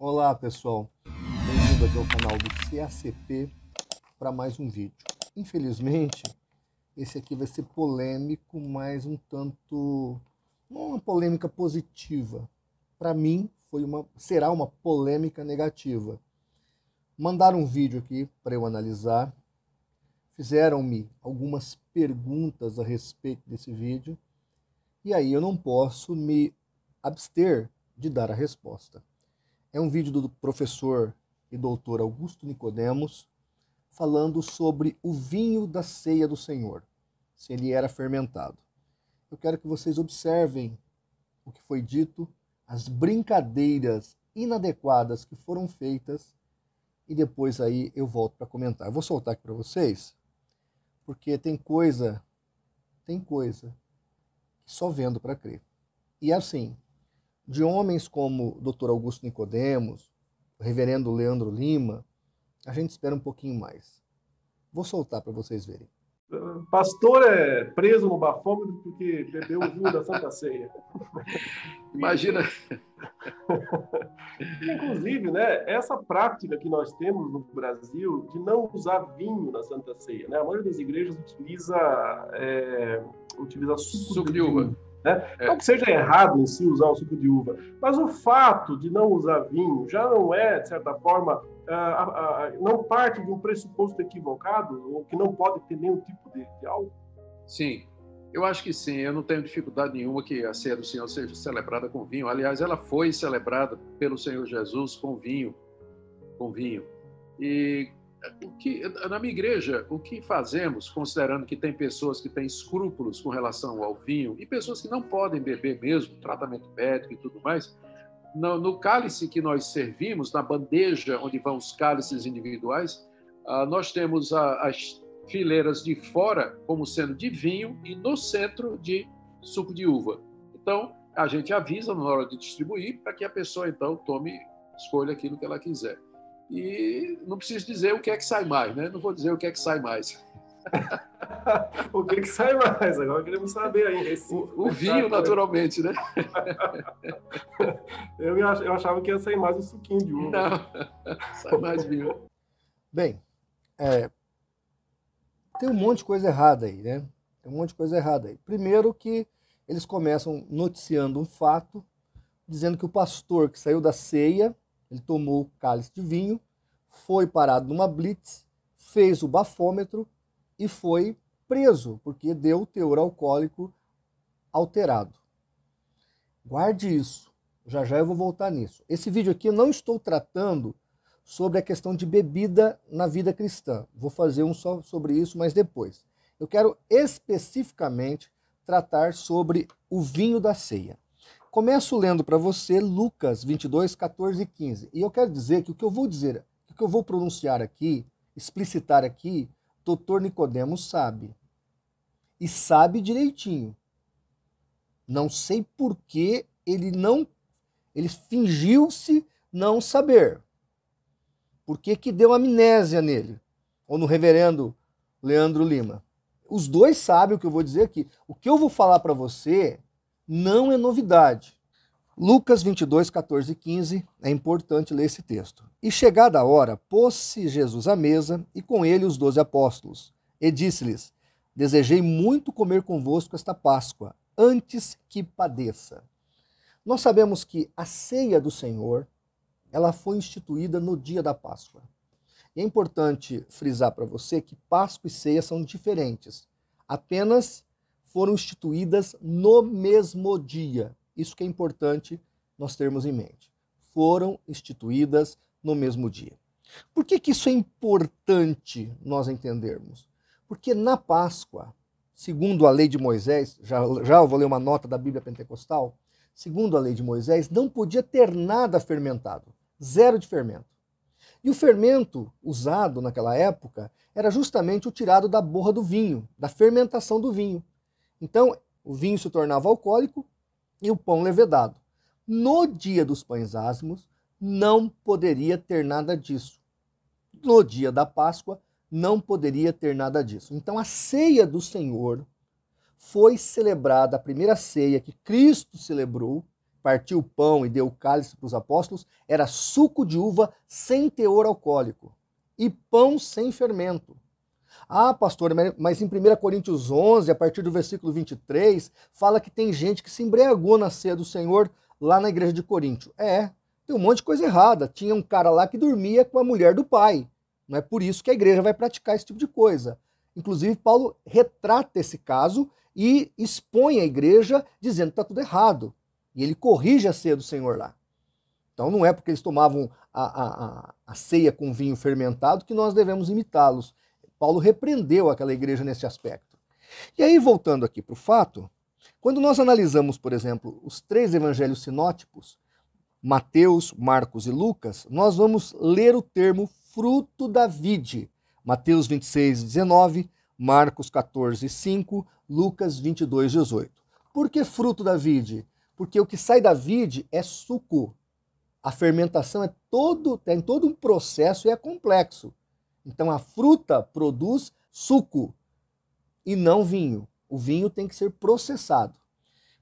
Olá pessoal, bem-vindo aqui ao canal do CACP para mais um vídeo. Infelizmente, esse aqui vai ser polêmico, mas um tanto, não uma polêmica positiva. Para mim, será uma polêmica negativa. Mandaram um vídeo aqui para eu analisar, fizeram-me algumas perguntas a respeito desse vídeo, e aí eu não posso me abster de dar a resposta. É um vídeo do professor e doutor Augusto Nicodemos falando sobre o vinho da ceia do Senhor, se ele era fermentado. Eu quero que vocês observem o que foi dito, as brincadeiras inadequadas que foram feitas, e depois aí eu volto para comentar. Eu vou soltar aqui para vocês, porque tem coisa que só vendo para crer. E assim, de homens como o Dr. Augusto Nicodemos, o reverendo Leandro Lima, a gente espera um pouquinho mais. Vou soltar para vocês verem. Pastor é preso no bafômetro porque bebeu o vinho da Santa Ceia. Imagina. Inclusive, né, essa prática que nós temos no Brasil de não usar vinho na Santa Ceia, né? A maioria das igrejas utiliza suco de uva. Né? Não que seja errado em si usar o suco de uva, mas o fato de não usar vinho já não é, de certa forma, não parte de um pressuposto equivocado, ou que não pode ter nenhum tipo de álcool? Sim, eu acho que sim. Eu não tenho dificuldade nenhuma que a ceia do Senhor seja celebrada com vinho. Aliás, ela foi celebrada pelo Senhor Jesus com vinho. E na minha igreja, o que fazemos, considerando que tem pessoas que têm escrúpulos com relação ao vinho e pessoas que não podem beber mesmo, tratamento médico e tudo mais, no cálice que nós servimos, na bandeja onde vão os cálices individuais, nós temos as fileiras de fora como sendo de vinho e no centro de suco de uva. Então, a gente avisa na hora de distribuir para que a pessoa, então, escolha aquilo que ela quiser. E não preciso dizer o que é que sai mais, né? Não vou dizer o que é que sai mais. O que sai mais? Agora queremos saber aí. O vinho, naturalmente, né? Eu achava que ia sair mais o suquinho de uva. Não, sai mais vinho. Bem, tem um monte de coisa errada aí, né? Tem um monte de coisa errada aí. Primeiro que eles começam noticiando um fato, dizendo que o pastor que saiu da ceia, ele tomou o cálice de vinho, foi parado numa blitz, fez o bafômetro e foi preso, porque deu teor alcoólico alterado. Guarde isso, já já eu vou voltar nisso. Esse vídeo aqui eu não estou tratando sobre a questão de bebida na vida cristã. Vou fazer um só sobre isso, mas depois. Eu quero especificamente tratar sobre o vinho da ceia. Começo lendo para você Lucas 22, 14 e 15. E eu quero dizer que o que eu vou dizer, o que eu vou pronunciar aqui, explicitar aqui, Dr. Nicodemos sabe. E sabe direitinho. Não sei por que ele fingiu-se não saber. Por que deu amnésia nele? Ou no reverendo Leandro Lima? Os dois sabem o que eu vou dizer aqui. O que eu vou falar para você não é novidade. Lucas 22, 14 e 15, é importante ler esse texto. E chegada a hora, pôs-se Jesus à mesa, e com ele os 12 apóstolos. E disse-lhes: desejei muito comer convosco esta Páscoa, antes que padeça. Nós sabemos que a ceia do Senhor, ela foi instituída no dia da Páscoa. E é importante frisar para você que Páscoa e ceia são diferentes. Apenas foram instituídas no mesmo dia. Isso que é importante nós termos em mente. Foram instituídas no mesmo dia. Por que isso é importante nós entendermos? Porque na Páscoa, segundo a lei de Moisés, já eu vou ler uma nota da Bíblia Pentecostal, segundo a lei de Moisés, não podia ter nada fermentado, zero de fermento. E o fermento usado naquela época era justamente o tirado da borra do vinho, da fermentação do vinho. Então, o vinho se tornava alcoólico e o pão levedado. No dia dos pães ázimos, não poderia ter nada disso. No dia da Páscoa, não poderia ter nada disso. Então, a ceia do Senhor foi celebrada, a primeira ceia que Cristo celebrou, partiu o pão e deu o cálice para os apóstolos, era suco de uva sem teor alcoólico e pão sem fermento. Ah, pastor, mas em 1 Coríntios 11, a partir do versículo 23, fala que tem gente que se embriagou na ceia do Senhor lá na igreja de Coríntio. Tem um monte de coisa errada. Tinha um cara lá que dormia com a mulher do pai. Não é por isso que a igreja vai praticar esse tipo de coisa. Inclusive, Paulo retrata esse caso e expõe a igreja dizendo que está tudo errado. E ele corrige a ceia do Senhor lá. Então não é porque eles tomavam a ceia com vinho fermentado que nós devemos imitá-los. Paulo repreendeu aquela igreja nesse aspecto. E aí, voltando aqui para o fato, quando nós analisamos, por exemplo, os 3 evangelhos sinóticos, Mateus, Marcos e Lucas, nós vamos ler o termo fruto da vide. Mateus 26, 19, Marcos 14, 5, Lucas 22, 18. Por que fruto da vide? Porque o que sai da vide é suco. A fermentação tem todo um processo e é complexo. Então a fruta produz suco e não vinho. O vinho tem que ser processado.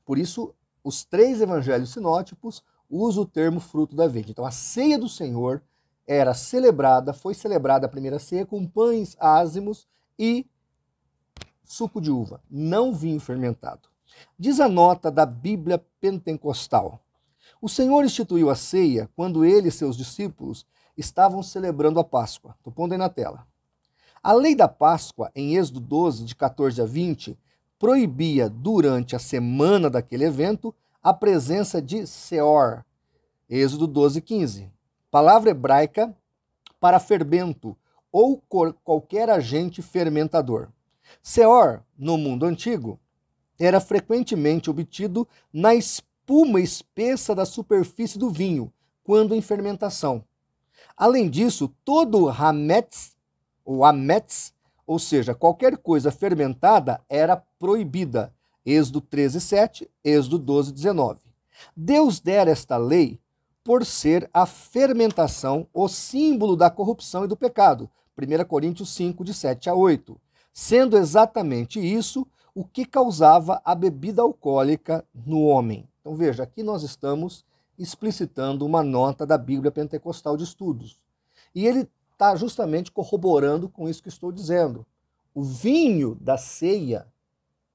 Por isso, os 3 evangelhos sinóticos usam o termo fruto da vide. Então a ceia do Senhor foi celebrada a primeira ceia com pães ázimos e suco de uva, não vinho fermentado. Diz a nota da Bíblia Pentecostal: o Senhor instituiu a ceia quando ele e seus discípulos estavam celebrando a Páscoa. Estou pondo aí na tela. A lei da Páscoa, em Êxodo 12, de 14 a 20, proibia, durante a semana daquele evento, a presença de seor. Êxodo 12, 15. Palavra hebraica para fermento ou qualquer agente fermentador. Seor, no mundo antigo, era frequentemente obtido na espuma espessa da superfície do vinho, quando em fermentação. Além disso, todo hametz, ou ametz, ou seja, qualquer coisa fermentada, era proibida. Êxodo 13, 7, Êxodo 12, 19. Deus dera esta lei por ser a fermentação o símbolo da corrupção e do pecado. 1 Coríntios 5, de 7 a 8. Sendo exatamente isso o que causava a bebida alcoólica no homem. Então veja, aqui nós estamos explicitando uma nota da Bíblia Pentecostal de Estudos. E ele está justamente corroborando com isso que estou dizendo. O vinho da ceia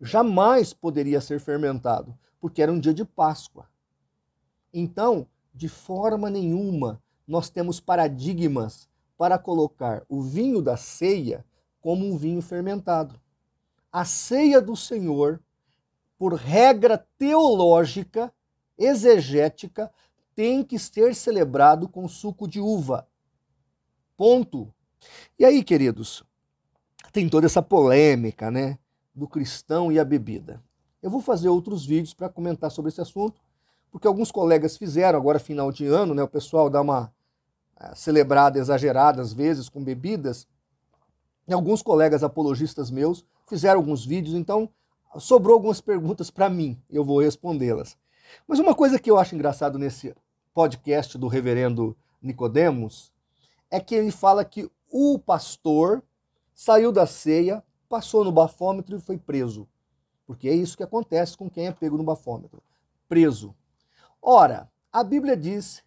jamais poderia ser fermentado, porque era um dia de Páscoa. Então, de forma nenhuma, nós temos paradigmas para colocar o vinho da ceia como um vinho fermentado. A ceia do Senhor, por regra teológica, exegética, tem que ser celebrado com suco de uva. Ponto. E aí, queridos, tem toda essa polêmica, né, do cristão e a bebida. Eu vou fazer outros vídeos para comentar sobre esse assunto, porque alguns colegas fizeram, agora final de ano, né, o pessoal dá uma celebrada exagerada às vezes com bebidas, e alguns colegas apologistas meus fizeram alguns vídeos, então sobrou algumas perguntas para mim, eu vou respondê-las. Mas uma coisa que eu acho engraçado nesse podcast do reverendo Nicodemos é que ele fala que o pastor saiu da ceia, passou no bafômetro e foi preso. Porque é isso que acontece com quem é pego no bafômetro. Preso. Ora, a Bíblia diz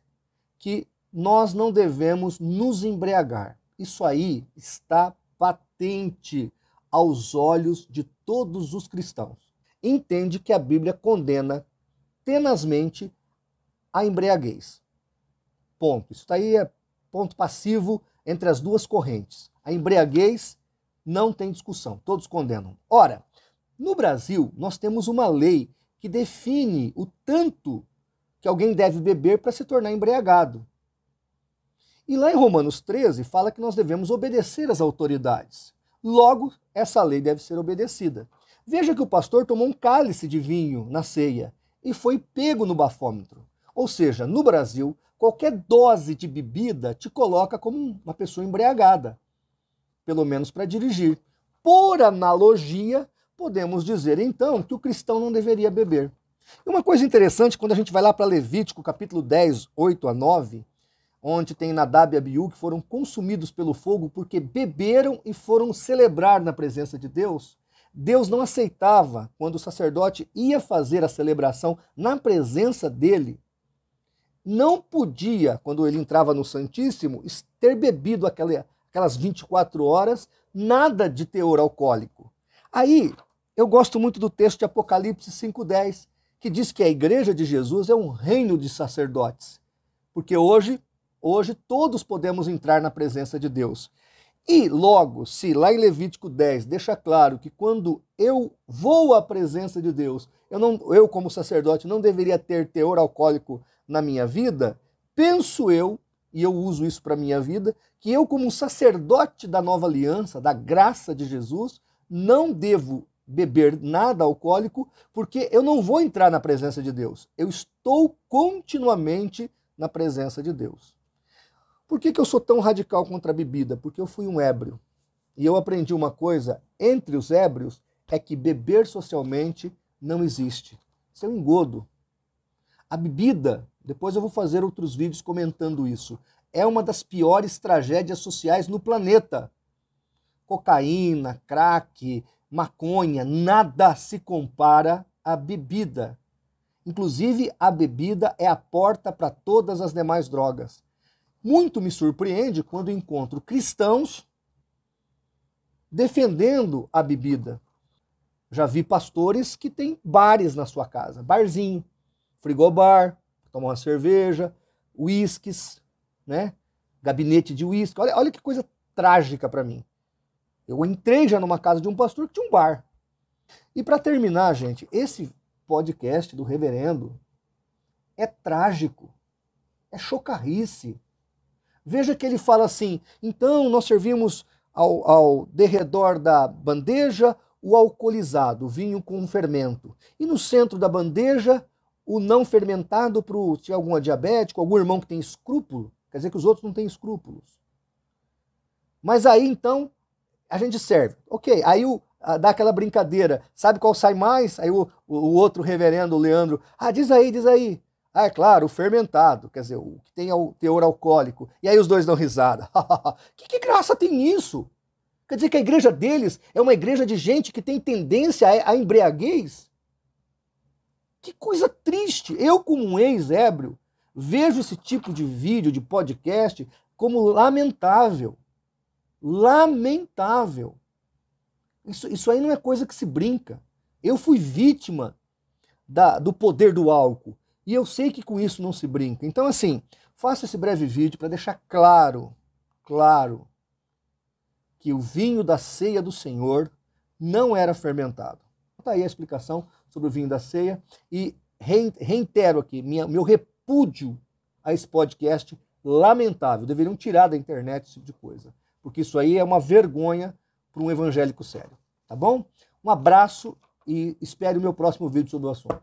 que nós não devemos nos embriagar. Isso aí está patente aos olhos de todos os cristãos. Entende que a Bíblia condena tenazmente a embriaguez. Ponto. Isso aí é ponto passivo entre as duas correntes. A embriaguez não tem discussão, todos condenam. Ora, no Brasil, nós temos uma lei que define o tanto que alguém deve beber para se tornar embriagado. E lá em Romanos 13 fala que nós devemos obedecer às autoridades. Logo, essa lei deve ser obedecida. Veja que o pastor tomou um cálice de vinho na ceia e foi pego no bafômetro. Ou seja, no Brasil, qualquer dose de bebida te coloca como uma pessoa embriagada, pelo menos para dirigir. Por analogia, podemos dizer então que o cristão não deveria beber. E uma coisa interessante, quando a gente vai lá para Levítico, capítulo 10, 8 a 9, onde tem Nadab e Abiú que foram consumidos pelo fogo porque beberam e foram celebrar na presença de Deus, Deus não aceitava quando o sacerdote ia fazer a celebração na presença dele, não podia, quando ele entrava no Santíssimo, ter bebido aquelas 24 horas, nada de teor alcoólico. Aí, eu gosto muito do texto de Apocalipse 5:10, que diz que a igreja de Jesus é um reino de sacerdotes, porque hoje todos podemos entrar na presença de Deus. E logo, se lá em Levítico 10 deixa claro que quando eu vou à presença de Deus, eu como sacerdote não deveria ter teor alcoólico na minha vida, penso eu, e eu uso isso para a minha vida, que eu como sacerdote da nova aliança, da graça de Jesus, não devo beber nada alcoólico, porque eu não vou entrar na presença de Deus. Eu estou continuamente na presença de Deus. Por que eu sou tão radical contra a bebida? Porque eu fui um ébrio. E eu aprendi uma coisa, entre os ébrios, é que beber socialmente não existe. Isso é um engodo. A bebida, depois eu vou fazer outros vídeos comentando isso, é uma das piores tragédias sociais no planeta. Cocaína, crack, maconha, nada se compara à bebida. Inclusive, a bebida é a porta para todas as demais drogas. Muito me surpreende quando encontro cristãos defendendo a bebida. Já vi pastores que têm bares na sua casa, barzinho, frigobar, tomar uma cerveja, uísques, né? Gabinete de uísque. Olha que coisa trágica para mim. Eu entrei já numa casa de um pastor que tinha um bar. E para terminar, gente, esse podcast do reverendo é trágico, é chocarrice. Veja que ele fala assim, então nós servimos ao derredor da bandeja o alcoolizado, o vinho com fermento. E no centro da bandeja, o não fermentado para se algum diabético, algum irmão que tem escrúpulo. Quer dizer que os outros não têm escrúpulos. Mas aí, então, a gente serve. Ok, aí dá aquela brincadeira. Sabe qual sai mais? Aí o outro reverendo, o Leandro, diz aí. É claro, o fermentado, quer dizer, o que tem o teor alcoólico. E aí os dois dão risada. Que graça tem nisso? Quer dizer que a igreja deles é uma igreja de gente que tem tendência à embriaguez? Que coisa triste. Eu, como um ex-ébrio, vejo esse tipo de vídeo, de podcast, como lamentável. Lamentável. Isso aí não é coisa que se brinca. Eu fui vítima do poder do álcool. E eu sei que com isso não se brinca. Então, assim, faço esse breve vídeo para deixar claro, que o vinho da ceia do Senhor não era fermentado. Está aí a explicação sobre o vinho da ceia. E reitero aqui meu repúdio a esse podcast lamentável. Deveriam tirar da internet esse tipo de coisa. Porque isso aí é uma vergonha para um evangélico sério. Tá bom? Um abraço e espere o meu próximo vídeo sobre o assunto.